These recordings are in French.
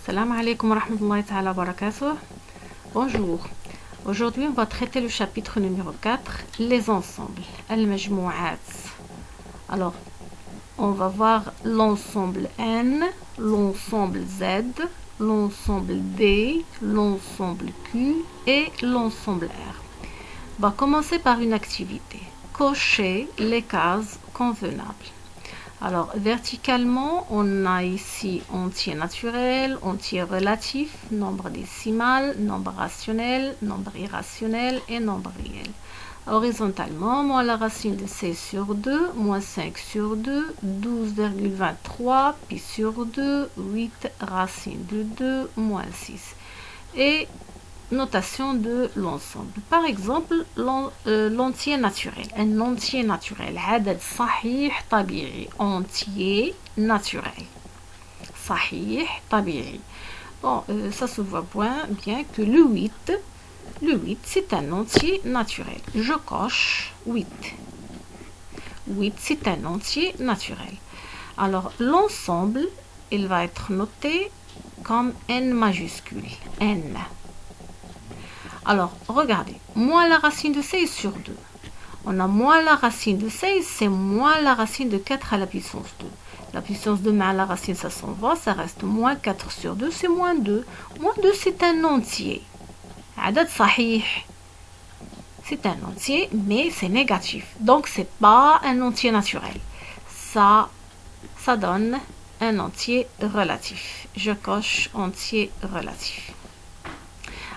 Salam alaikum wa rahmatullahi ta'ala wa barakatuh. Bonjour. Aujourd'hui, on va traiter le chapitre numéro 4, les ensembles, al-majmou'at. Alors, on va voir l'ensemble N, l'ensemble Z, l'ensemble D, l'ensemble Q et l'ensemble R. On va commencer par une activité. Cocher les cases convenables. Alors, verticalement, on a ici entier naturel, entier relatif, nombre décimal, nombre rationnel, nombre irrationnel et nombre réel. Horizontalement, moins la racine de 16 sur 2, moins 5 sur 2, 12,23, pi sur 2, 8 racine de 2, moins 6. Et notation de l'ensemble. Par exemple, l'entier naturel. Un entier naturel. عدد صحيح طبيعي. Entier naturel. صحيح طبيعي. Bon, ça se voit bien que le 8, c'est un entier naturel. Je coche 8. 8, c'est un entier naturel. Alors, l'ensemble, il va être noté comme N majuscule. N. Alors, regardez, moins la racine de 16 sur 2. On a moins la racine de 16, c'est moins la racine de 4 à la puissance 2. La puissance 2 mais à la racine, ça s'en va, ça reste moins 4 sur 2, c'est moins 2. Moins 2, c'est un entier. عدد صحيح. C'est un entier, mais c'est négatif. Donc, c'est pas un entier naturel. Ça donne un entier relatif. Je coche entier relatif.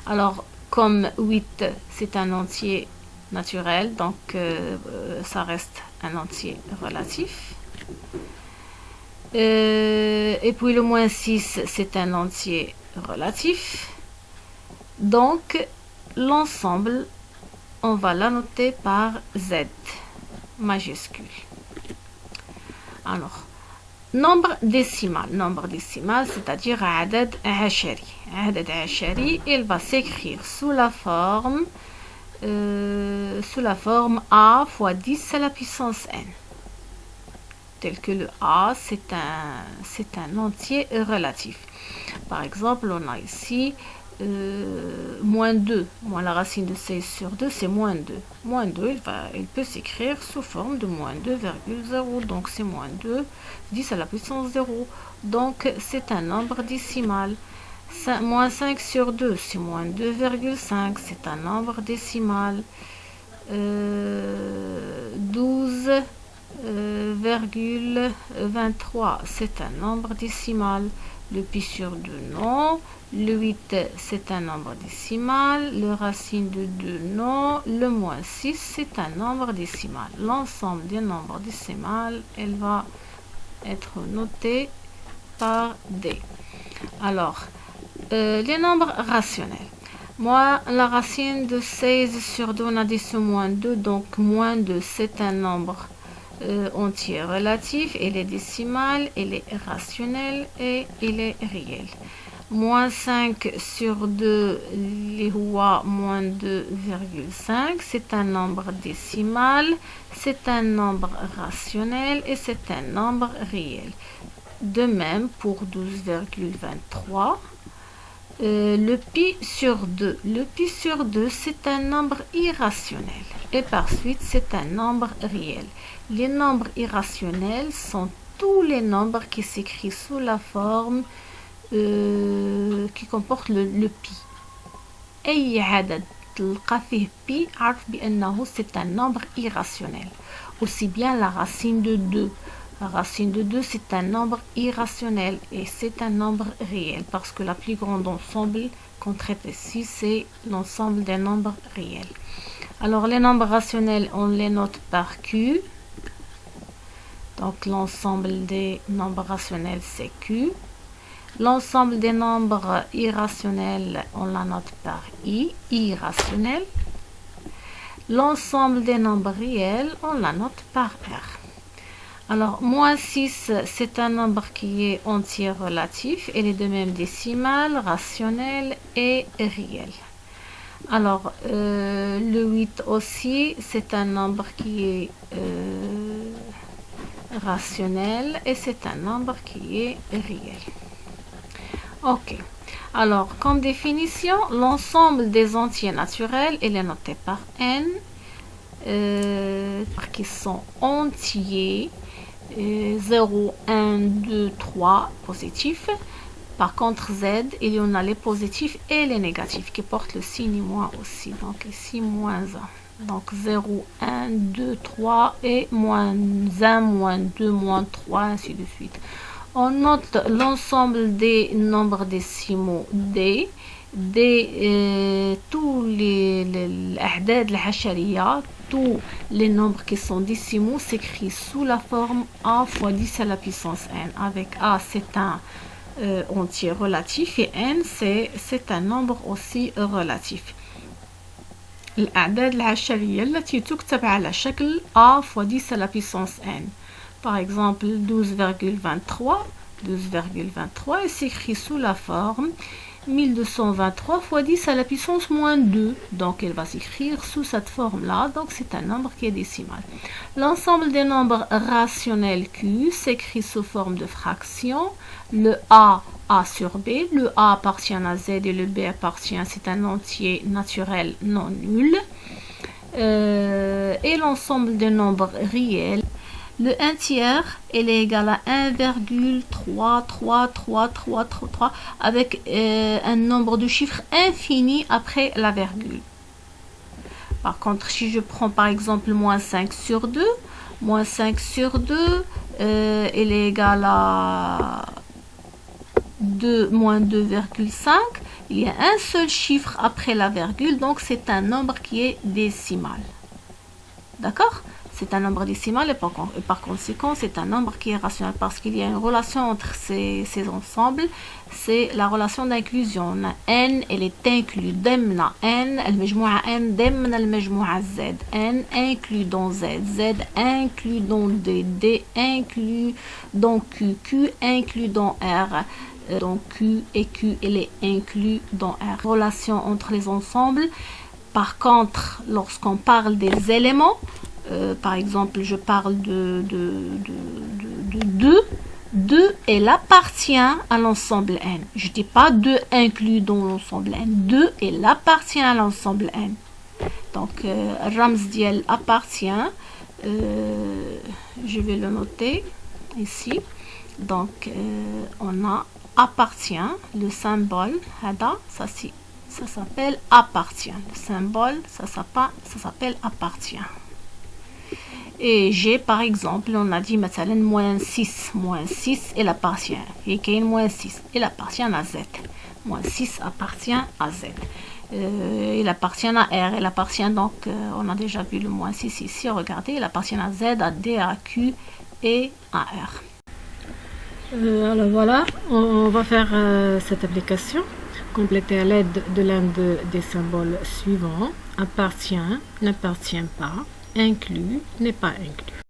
Alors, comme 8, c'est un entier naturel, donc ça reste un entier relatif. Et puis le moins 6, c'est un entier relatif. Donc, l'ensemble, on va la noter par Z majuscule. Alors, nombre décimal, c'est-à-dire عدد عشري. عدد عشري, il va s'écrire sous la forme A fois 10 à la puissance N. Tel que le A, c'est un entier relatif. Par exemple, on a ici moins 2. Moins la racine de 16 sur 2, c'est moins 2. Moins 2, il peut s'écrire sous forme de moins 2,0. Donc, c'est moins 2, 10 à la puissance 0. Donc, c'est un nombre décimal. Moins 5 sur 2, c'est moins 2,5. C'est un nombre décimal. 12,23, c'est un nombre décimal. Le pi sur 2, non. Le 8, c'est un nombre décimal. Le racine de 2, non. Le moins 6, c'est un nombre décimal. L'ensemble des nombres décimales, elle va être notée par D. Alors, les nombres rationnels. Moi, la racine de 16 sur 2, on a dit ce moins 2. Donc, moins 2, c'est un nombre entier relatif. Il est décimal, il est rationnel et il est réel. Moins 5 sur 2, moins 2,5, c'est un nombre décimal, c'est un nombre rationnel et c'est un nombre réel. De même pour 12,23. Le pi sur 2. Le pi sur 2, c'est un nombre irrationnel. Et par suite, c'est un nombre réel. Les nombres irrationnels sont tous les nombres qui s'écrivent sous la forme qui comporte le pi. أي عدد تلقى فيه pi عرف بأنه c'est un nombre irrationnel. Aussi bien la racine de 2. La racine de 2, c'est un nombre irrationnel et c'est un nombre réel parce que la plus grande ensemble qu'on traite ici, c'est l'ensemble des nombres réels. Alors, les nombres rationnels, on les note par Q. Donc, l'ensemble des nombres rationnels, c'est Q. L'ensemble des nombres irrationnels, on la note par I, irrationnel. L'ensemble des nombres réels, on la note par R. Alors, moins 6, c'est un nombre qui est entier relatif. Il est de même décimal, rationnel et réel. Alors, le 8 aussi, c'est un nombre qui est rationnel et c'est un nombre qui est réel. Ok. Alors, comme définition, l'ensemble des entiers naturels, il est noté par n, qui sont entiers, 0, 1, 2, 3 positifs. Par contre, Z, il y en a les positifs et les négatifs qui portent le signe moins aussi. Donc ici, moins 1. Donc 0, 1, 2, 3 et moins 1, moins 2, moins 3, ainsi de suite. On note l'ensemble des nombres décimaux D, tous les أعداد الحشرية, tous les nombres qui sont décimaux s'écrivent sous la forme A fois 10 à la puissance n. Avec A, c'est un entier relatif et n, c'est un nombre aussi relatif. الأعداد العشرية التي تكتب على شكل A fois 10 à la puissance n. Par exemple, 12,23 est s'écrit sous la forme 1223 fois 10 à la puissance moins 2. Donc, elle va s'écrire sous cette forme-là. Donc, c'est un nombre qui est décimal. L'ensemble des nombres rationnels Q s'écrit sous forme de fraction. Le A sur B. Le A appartient à Z et le B appartient, c'est un entier naturel non nul. Et l'ensemble des nombres réels. Le 1 tiers, il est égal à 1,333333 avec un nombre de chiffres infini après la virgule. Par contre, si je prends par exemple moins 5 sur 2, moins 5 sur 2, il est égal à moins 2,5. Il y a un seul chiffre après la virgule, donc c'est un nombre qui est décimal. D'accord ? C'est un nombre décimal et par conséquent, c'est un nombre qui est rationnel parce qu'il y a une relation entre ces ensembles. C'est la relation d'inclusion. N, elle est inclue. Demna N, المجموعة N, demna المجموعة Z. N inclus dans Z. Z inclus dans D. D inclus dans Q. Q inclus dans R. Donc Q et Q, elle est inclus dans R. Relation entre les ensembles. Par contre, lorsqu'on parle des éléments, par exemple, je parle de 2. 2, elle appartient à l'ensemble N. Je ne dis pas 2 inclus dans l'ensemble N. 2, elle appartient à l'ensemble N. Donc, Rams Diel appartient. Je vais le noter ici. Donc, on a appartient. Le symbole, ça s'appelle appartient. Le symbole, ça s'appelle appartient. Et G, par exemple, on a dit مثلا moins 6, il appartient. Et qu'il moins 6, il appartient à Z. Moins 6 appartient à Z. Il appartient à R, il appartient donc, on a déjà vu le moins 6 ici, regardez, il appartient à Z, à D, à Q et à R. Alors voilà, on va faire cette application, compléter à l'aide de l'un des symboles suivants. Appartient, n'appartient pas. Inclus, n'est pas inclus.